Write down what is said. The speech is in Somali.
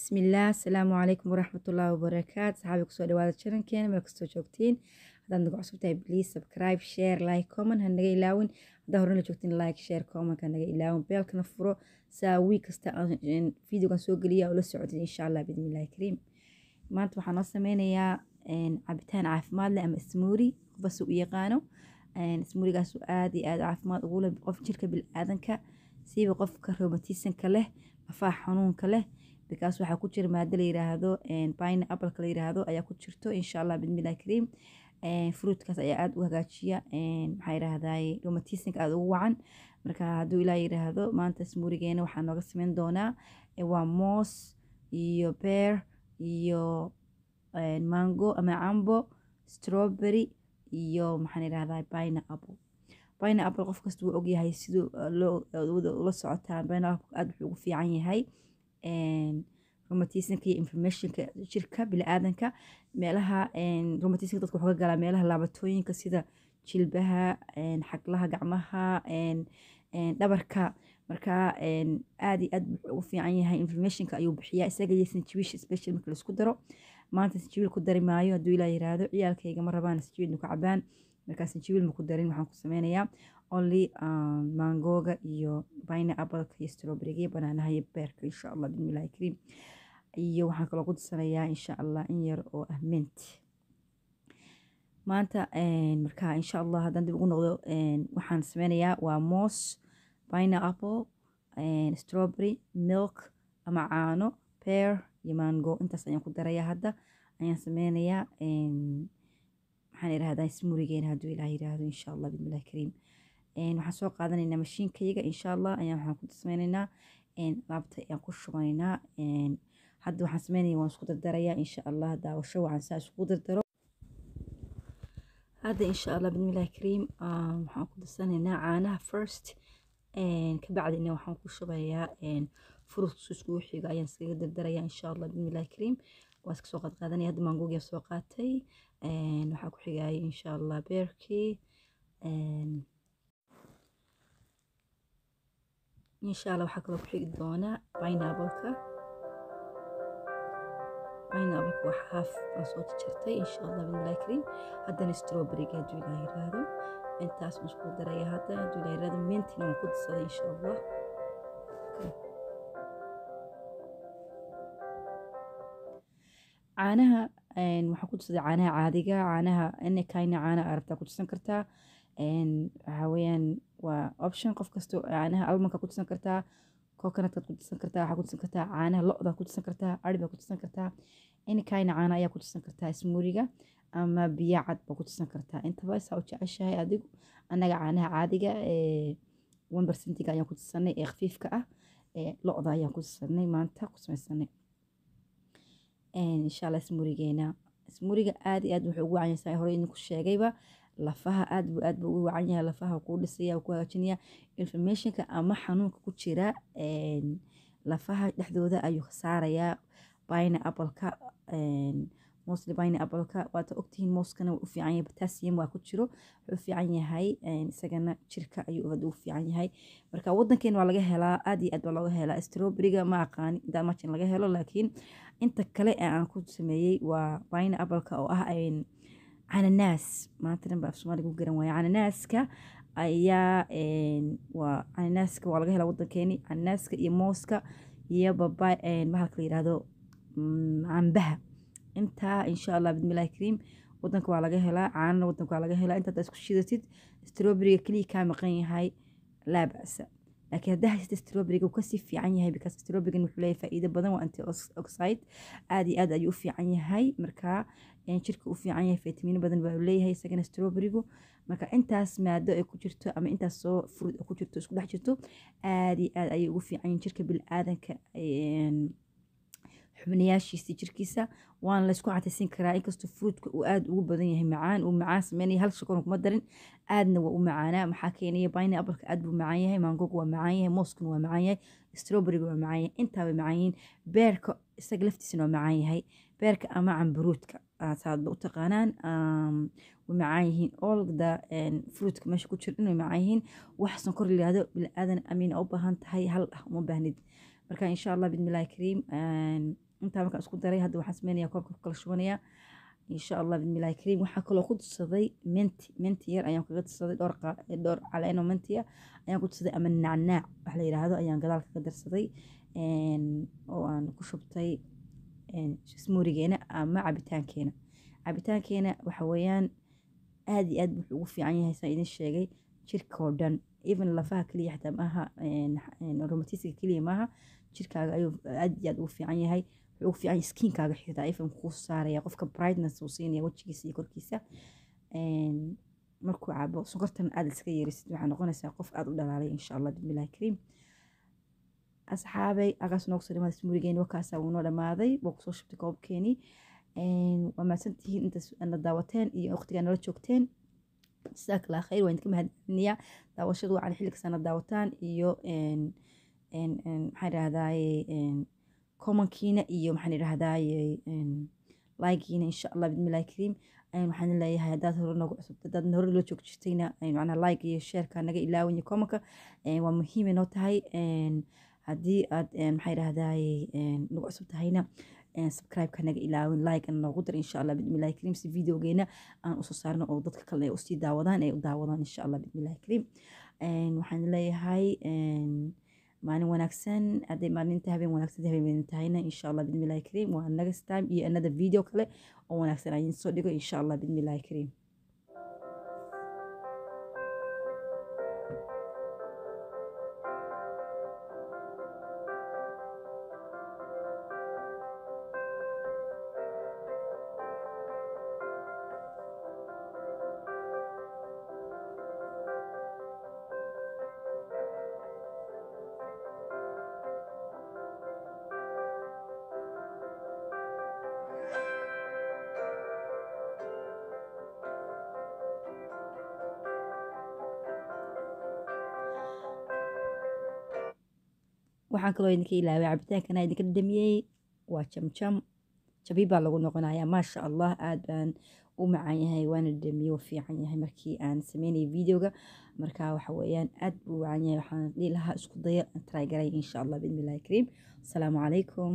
بسم الله السلام عليكم ورحمة الله وبركاته صحابي كسو دواada channelkeena meel kastoo joogtiin haddaad nagu cusub tahay please subscribe share like comment ha naga ilaawin haddaa horena joogtiin like share comment ha naga ilaawin beelkana furo saa week kasta videogan soo geliya oo la socodin insha Allah bidmillahi kariim maanta waxaan noo sameynayaa cabitaan caafimaad leh ama smoothie qofba u yaqaano smoothie-gaas aad iyo aad caafimaad ugu leh qof jirka bilaadanka siiba qofka rheumatism-ka leh afaha xanuunka leh because waxaa ku jira maado la yiraahdo pineapple la yiraahdo ayaa ku jirto insha Allah bidmillahi kariim fruitkaas ayaa aad u hagaajiya maxaa yiraahdaa rheumatism-ka aad ugu wacan marka hadduu ilaahay yiraahdo maanta smoothie-geena waxaan nooga sameyn doonaa waa moos iyo pear iyo mango ama cambo strawberry iyo maxaan yiraahdaa pineapple qof kasta wuu ogyahay sidoo loo socotaan pineapple aad wuxuu ugu fiican yahay rheumatism-ka iyo inflammationka jirka bilaadanka meelaha rheumatism dadka wuxuu ka galaa meelaha laabatooyinka sida jilbaha xaglaha gacmaha dhabarka marka aad iyo aad wuxuu ugu fiican yahay inflammationka ayuu bixiyaa isaga iyo sanjabiil special marka la isku daro maanta sanjabiil ku dari maayo hadduu ilaa yiraahdo ciyaalkayga ma rabaan sanjabiil ku cabaan marka sanjabiil ma ku darin waxaan ku sameynayaa only mangoga iyo pineapple iyo strawberry iyo bananaha iyo beerka insha Allah bismillahi kariim iyo waxaan kaloo ku darsanayaa insha Allah in yar oo ah mint maanta marka insha Allah haddaan dib ugu noqdo waxaan sameynayaa waa moos pineapple strawberry milk ama caano pear iyo mango intaas ayaan ku darayaa hadda ayaan sameynayaa waxaan yiraahdaa smoothie-geena hadduu ilaahay yiraahdo insha Allah bismillahi kariim waxaan soo qaadanaynaa mashiinkayaga insha Allah ayaan waxaan ku sameynaynaa laabta ayaan ku shubaynaa hadda waxaan sameynayaa waan isku dardarayaa insha Allah daawasho waxaan saa isku dardaro hadda insha Allah bismillahi kariim waxaan ku darsanaynaa caanaha first ka bacdina waxaan ku shubayaa fruits isku xiga ayaan iskaga dardarayaa insha Allah bismillahi kariim waa iska soo qaadanaya hadda mangoga soo qaatay waxaa ku xigaya insha Allah beerkii insha Allah waxaa kaloo ku xigi doona pineapple-ka waa half aan soo jartay insha Allah bismillahi kariim haddana strawberry-ga hadduu ilaahay yiraahdo intaas aan isku daraya hadda hadduu ilaahay yiraahdo mintina waan ku darsaday insha Allah caanaha waxaan ku darsaday caanaha caadiga caanaha inakayna caana arabtaa ku darsan kartaa waxaa weeyaan waa option qof kasta caanaha almondka ku darsan kartaa coconut-ka ku darsan kartaa waxaa ku darsan kartaa caanaha lo'da ku darsan kartaa ariba ku darsan kartaa inakayna caana ayaa ku darsan kartaa smoothie-ga ama biyo cad baa ku darsan kartaa intaba saa u jeceshahay adigu annaga caanaha caadiga 1% ayaan ku darsanay ee khafiifka ah lo'da ayaan ku darsanay maanta ku sameysanay insha Allah smoothie-ga aad iyo aad wuxuu ugu wacan yahay hore idinku sheegayba lafaha aad buu ugu wacan yahay lafaha ku dhisaya ku hagaajinaya inflammationka ama xanuunka ku jira lafaha dhexdooda ayuu ka saarayaa pineapple-ka mostly pineapple-ka waad ogtihiin mooskana wuu u fiican yahay potassium waa ku jiro wuxuu u fiican yahay isagana jirka ayuu aad u fiican yahay marka wadankeena waa laga helaa aad iyo aad waa laga helaa strawberry-ga ma aqaan inta machin laga helo laakiin inta kale aan ku sameeyay waa pineapple-ka oo ah cananaas maanta dhan baa Soomaaliga u garan waaya cananaaska ayaa waa cananaaska waa laga helaa wadankeeni cananaaska iyo mooska iyo bahalka la yiraahdo cambaha intaa insha Allah bismillahi kariim wadanka waa laga helaa caanana wadanka waa laga helaa inta isku shidatid strawberry-ga kaliya ka maqan yahay laa ba'sa laakiin hadda haysta strawberry-ga ka si fiican yahay because strawberry-ga wuxuu leeyahay faa'iido badan waa antioxidant aad iyo aad ayuu u fiican yahay marka jirka u fiican yahay fitamiino badan baa leeyahay isagana strawberry-gu marka intaas maado ay ku jirto ama intaas soo fruit ku jirto isku dhex jirto aad iyo aad ayuu ugu fiican yahay jirka bilaadanka xubnayaashiisa jirkiisa waan la isku cataysan karaa inkastoo fruitka uu aad ugu badan yahay macaan sameynaya hal shakon kuma darin aadna waa u macaanaa maxaa keenaya pineapple-ka aad buu macaan yahay mangoga waa macaan yahay mooskuna waa macaan yahay strawberry-ga waa macaan yahay intaa way macaan yihiin beerka isaga laftiisana waa macaan yahay beerka ama camburuudka saadba u taqaanaan way macaan yihiin all the fruitka meesha ku jira way macaan yihiin wax sonkor la yiraahdo bilaadan amiin u baahan tahay hal uma baahnid marka insha Allah bismillahi kariim intaa markaan isku daray hadda waxaan sameynayaa koobka ku kala shubanayaa insha allah bismillahi kariim. waxaa kaloo ku darsaday menti yar ayaan kaga darsaday dhowr caleen oo mentiya ayaan ku darsaday ama nacnaac wax la yiraahdo ayaan gadaal kaga darsaday oo aan ku shubtay smoorigeena ama cabitaankeena waxa weeyaan aad iyo aad wuxuu ugu fiican yahay saan idin sheegay jirka oo dhan, even lafaha keliya xataa maaha rheumatismka keliya maaha, jirkaaga ayuu aad iyo aad ugu fiican yahay. wuxuu ugu fiican yahay skinkaaga xitaa even kuu saaraya qofka brightness uu siinaya wejigiisa iyo korkiisa. markuu cabo sonkortan aad iska yeerisid waxaa noqonaysaa qof aad u dhalaalay insha allah bismillahi kariim. asxaabay agaas noogu soo dhamaada smuurigeeni wakaasaa wuu noo dhamaaday waa kusoo shubtay koobkeeni. waa mahadsantihiin intaas na daawateen iyo waqtigaa nala joogteen. jazaak allah khayr, waan idinka mahadcelinayaa daawashadu wacan xilli kastana daawataan iyo maxaan idhahdaaye commonkiina iyo maxaan idhahdaaye likegiina insha allah bismillahi kariim. waxaan leeyahay haddaad hore noogu cusub haddaad hore la joog jirtayna macnaha like iyo shareka naga ilaawin iyo commonka waa muhiim inoo tahay. haddii aad maxaa idhahdaaye nagu cusub tahayna subscribe-ka naga ilaawin like noogu dar insha allah bismillahi kariim si videogeena aan usoo saarno oo dadka kale ay usii daawadaan ay u daawadaan insha allah bismillahi kariim. waxaan leeyahay maalin wanaagsan hadday maalinta habeen wanaagsan habeen tahayna insha allah bismillahi kariim. waa next time iyo another video kale oo wanaagsan aan soo dhigo insha allah bismillahi kariim. waxaan kaloo idinka ilaaway cabitaankana idinka dhadhamiyey waa jamjam jabi baa lagu noqonayaa maasha allah aad baan u macaan yahay waana dhadhamiyey waa fiican yahay markii aan sameynayay videoga. marka waxa weeyaan aad buu u wacan yahay waxaan dhihi lahaa isku daya try garay insha allah bismillahi kariim. asalaamu calaykum.